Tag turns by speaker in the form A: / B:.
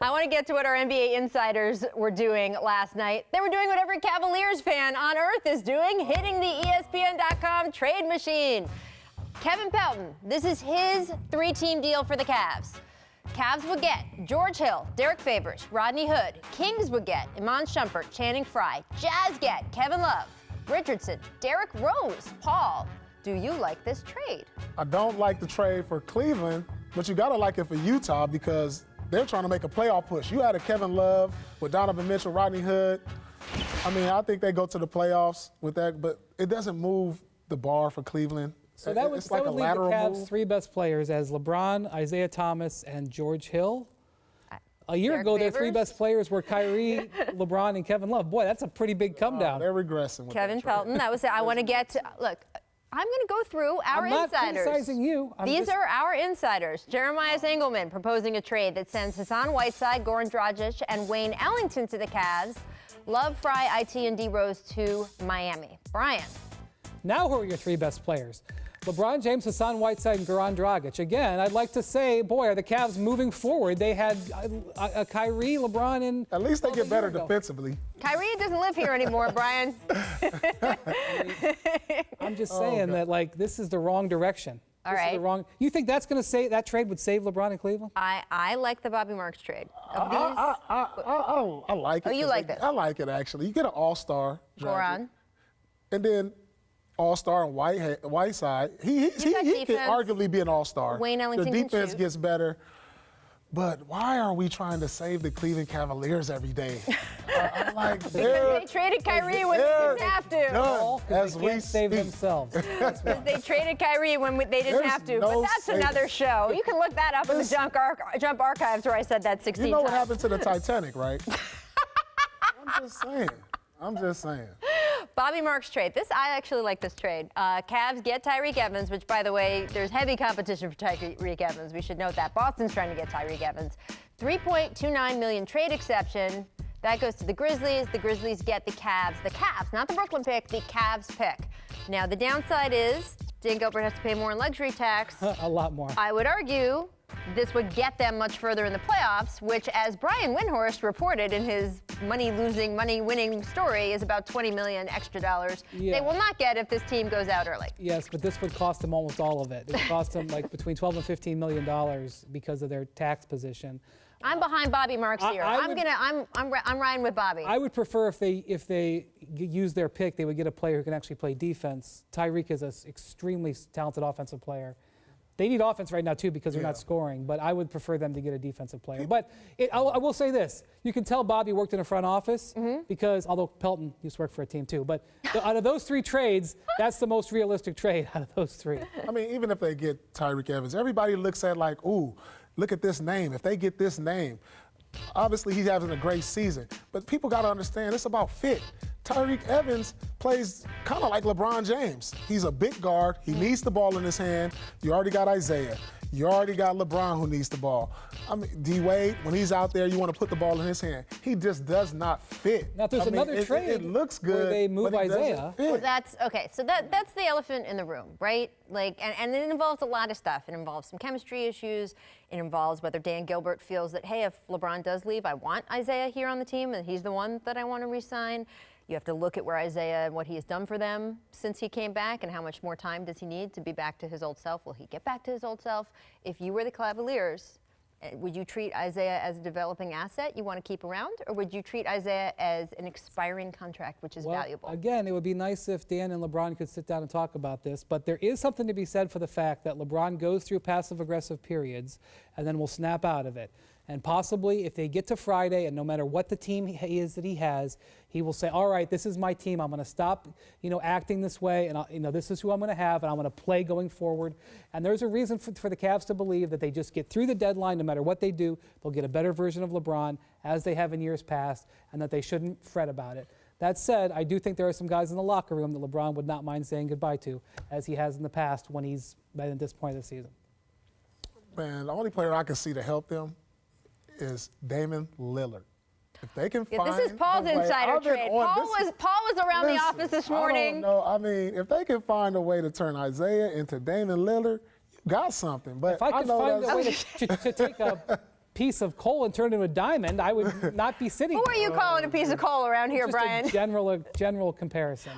A: I want to get to what our NBA insiders were doing last night. They were doing what every Cavaliers fan on earth is doing, hitting the ESPN.com trade machine. Kevin Pelton, this is his three-team deal for the Cavs. Cavs would get George Hill, Derek Favors, Rodney Hood. Kings would get Iman Shumpert, Channing Frye. Jazz get Kevin Love, Richardson, Derrick Rose. Paul, do you like this trade?
B: I don't like the trade for Cleveland, but you got to like it for Utah because they're trying to make a playoff push. You had a Kevin Love with Donovan Mitchell, Rodney Hood. I mean, I think they go to the playoffs with that, but it doesn't move the bar for Cleveland.
C: So that would leave the Cavs' three best players as LeBron, Isaiah Thomas, and George Hill. A year ago, their three best players were Kyrie, LeBron, and Kevin Love. Boy, that's a pretty big come down.
B: They're regressing. With
A: Kevin Pelton, that was it. I want to get to, look, I'm going to go through our insiders.
C: I'm not criticizing you.
A: These are our insiders. Jeremiah Engelman proposing a trade that sends Hassan Whiteside, Goran Dragic, and Wayne Ellington to the Cavs. Love, Frye, IT, and D. Rose to Miami. Brian.
C: Now who are your three best players? LeBron James, Hassan Whiteside, and Goran Dragic. Again, I'd like to say, boy, are the Cavs moving forward. They had Kyrie, LeBron, and...
B: At least they get better defensively.
A: Kyrie doesn't live here anymore, Brian.
C: I'm just saying that, like, this is the wrong direction.
A: All right.
C: You think that's going to say that trade would save LeBron in Cleveland?
A: I like the Bobby Marks trade.
B: I like it.
A: Oh, you like this?
B: I like it, actually. You get an all-star.
A: Goran.
B: And then all-star and Whiteside. He can arguably be an all-star.
A: Wayne Ellington
B: The defense
A: can
B: gets better. But why are we trying to save the Cleveland Cavaliers every day?
A: Because they traded Kyrie when they didn't have to.
C: No, as they can't save themselves.
A: Because they traded Kyrie when they didn't have to. But that's another show. You can look that up in the Jump Archives where I said that 16 times.
B: You know what happened to the Titanic, right? I'm just saying.
A: Bobby Marks trade. I actually like this trade. Cavs get Tyreek Evans, which, by the way, there's heavy competition for Tyreek Evans. We should note that. Boston's trying to get Tyreek Evans. $3.29 million trade exception. That goes to the Grizzlies. The Grizzlies get the Cavs. The Cavs, not the Brooklyn pick, the Cavs pick. Now, the downside is Dan Gilbert has to pay more in luxury tax.
C: A lot more.
A: I would argue this would get them much further in the playoffs, which, as Brian Windhorst reported in his money-losing, money-winning story, is about $20 million extra dollars. Yeah. They will not get if this team goes out early.
C: Yes, but this would cost them almost all of it. It would cost them like between $12 and $15 million because of their tax position.
A: I'm behind Bobby Marks here. I'm riding with Bobby.
C: I would prefer if they use their pick, they would get a player who can actually play defense. Tyreek is an extremely talented offensive player. They need offense right now, too, because they're not scoring. But I would prefer them to get a defensive player. But I will say this. You can tell Bobby worked in a front office because, although Pelton used to work for a team, too. But out of those three trades, that's the most realistic trade out of those three.
B: I mean, even if they get Tyreek Evans, everybody looks at like, ooh, look at this name. If they get this name, obviously he's having a great season. But people got to understand, it's about fit. Tyreek Evans plays kind of like LeBron James. He's a big guard. He needs the ball in his hand. You already got Isaiah. You already got LeBron who needs the ball. I mean, D-Wade, when he's out there, you want to put the ball in his hand. He just does not fit.
C: Now, there's another trade.
B: It looks good,
C: where they move Isaiah.
A: Well, that's okay. So that's the elephant in the room, right? Like, and it involves a lot of stuff. It involves some chemistry issues. It involves whether Dan Gilbert feels that, hey, if LeBron does leave, I want Isaiah here on the team, and he's the one that I want to re-sign. You have to look at where Isaiah and what he has done for them since he came back and how much more time does he need to be back to his old self. Will he get back to his old self? If you were the Cavaliers, would you treat Isaiah as a developing asset you want to keep around, or would you treat Isaiah as an expiring contract, which is valuable?
C: Again, it would be nice if Dan and LeBron could sit down and talk about this, but there is something to be said for the fact that LeBron goes through passive-aggressive periods and then will snap out of it. And possibly, if they get to Friday, and no matter what the team is that he has, he will say, all right, this is my team. I'm going to stop, acting this way, and this is who I'm going to have, and I'm going to play going forward. And there's a reason for the Cavs to believe that they just get through the deadline. No matter what they do, they'll get a better version of LeBron, as they have in years past, and that they shouldn't fret about it. That said, I do think there are some guys in the locker room that LeBron would not mind saying goodbye to, as he has in the past when he's been at this point of the season.
B: Man, the only player I can see to help them is Damian Lillard. If they can find
A: this is Paul's insider trade. Paul was around the office this morning.
B: I don't know. I mean, if they can find a way to turn Isaiah into Damian Lillard, you got something. But
C: if I could find a way to take a piece of coal and turned into a diamond, I would not be sitting
A: Who are
C: there.
A: you calling a piece of coal around here,
C: Just
A: Brian?
C: a general comparison.